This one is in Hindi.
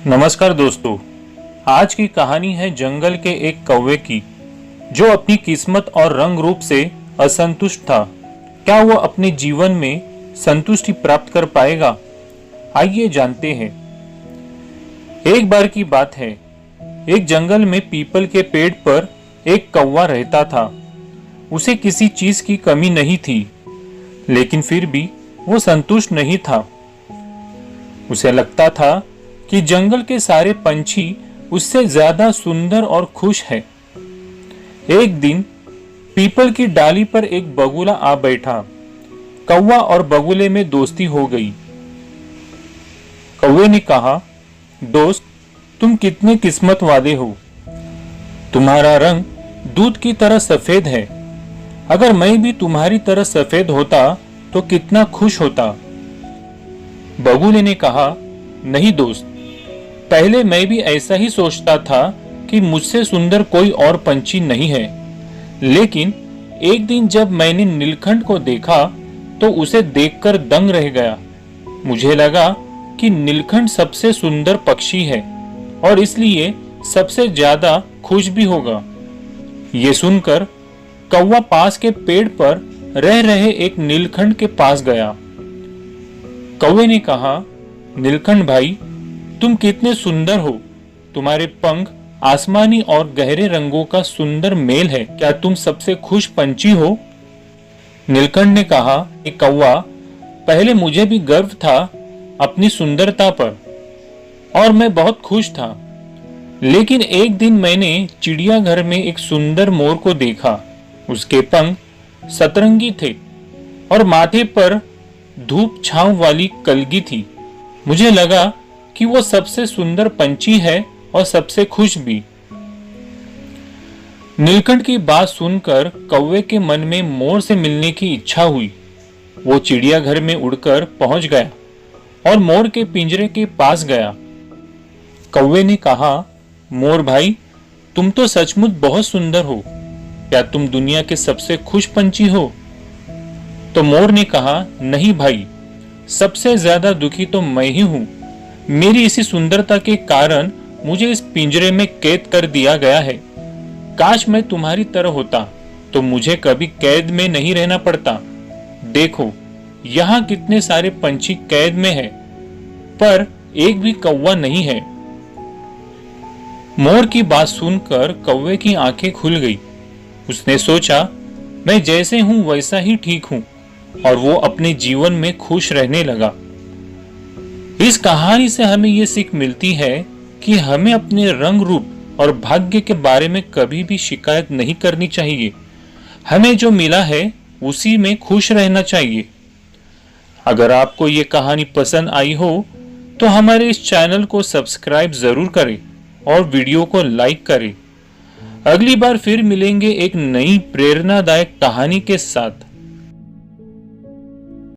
नमस्कार दोस्तों, आज की कहानी है जंगल के एक कौवे की जो अपनी किस्मत और रंग रूप से असंतुष्ट था। क्या वो अपने जीवन में संतुष्टि प्राप्त कर पाएगा? आइए जानते हैं। एक बार की बात है, एक जंगल में पीपल के पेड़ पर एक कौवा रहता था। उसे किसी चीज की कमी नहीं थी, लेकिन फिर भी वो संतुष्ट नहीं था। उसे लगता था कि जंगल के सारे पंछी उससे ज्यादा सुंदर और खुश हैं। एक दिन पीपल की डाली पर एक बगुला आ बैठा। कौवा और बगुले में दोस्ती हो गई। कौवे ने कहा, दोस्त, तुम कितने किस्मत वाले हो। तुम्हारा रंग दूध की तरह सफेद है। अगर मैं भी तुम्हारी तरह सफेद होता तो कितना खुश होता। बगुले ने कहा, नहीं दोस्त, पहले मैं भी ऐसा ही सोचता था कि मुझसे सुंदर कोई और पंछी नहीं है, लेकिन एक दिन जब मैंने नीलकंठ को देखा तो उसे देखकर दंग रह गया। मुझे लगा कि नीलकंठ सबसे सुंदर पक्षी है और इसलिए सबसे ज्यादा खुश भी होगा। ये सुनकर कौवा पास के पेड़ पर रह रहे एक नीलकंठ के पास गया। कौवे ने कहा, नीलकंठ भाई, तुम कितने सुंदर हो। तुम्हारे पंख आसमानी और गहरे रंगों का सुंदर मेल है। क्या तुम सबसे खुश पंछी हो? नीलकंठ ने कहा कि कौवा, पहले मुझे भी गर्व था अपनी सुंदरता पर और मैं बहुत खुश था, लेकिन एक दिन मैंने चिड़ियाघर में एक सुंदर मोर को देखा। उसके पंख सतरंगी थे और माथे पर धूप छांव वाली कलगी थी। मुझे लगा कि वो सबसे सुंदर पंछी है और सबसे खुश भी। नीलकंठ की बात सुनकर कौवे के मन में मोर से मिलने की इच्छा हुई। वो चिड़ियाघर में उड़कर पहुंच गया और मोर के पिंजरे के पास गया। कौवे ने कहा, मोर भाई, तुम तो सचमुच बहुत सुंदर हो। क्या तुम दुनिया के सबसे खुश पंछी हो? तो मोर ने कहा, नहीं भाई, सबसे ज्यादा दुखी तो मैं ही हूं। मेरी इसी सुंदरता के कारण मुझे इस पिंजरे में कैद कर दिया गया है। काश मैं तुम्हारी तरह होता तो मुझे कभी कैद में नहीं रहना पड़ता। देखो, यहाँ कितने सारे पंछी कैद में हैं, पर एक भी कौवा नहीं है। मोर की बात सुनकर कौवे की आंखें खुल गई। उसने सोचा, मैं जैसे हूं वैसा ही ठीक हूं, और वो अपने जीवन में खुश रहने लगा। इस कहानी से हमें ये सीख मिलती है कि हमें अपने रंग रूप और भाग्य के बारे में कभी भी शिकायत नहीं करनी चाहिए। हमें जो मिला है उसी में खुश रहना चाहिए। अगर आपको ये कहानी पसंद आई हो तो हमारे इस चैनल को सब्सक्राइब जरूर करें और वीडियो को लाइक करें। अगली बार फिर मिलेंगे एक नई प्रेरणादायक कहानी के साथ।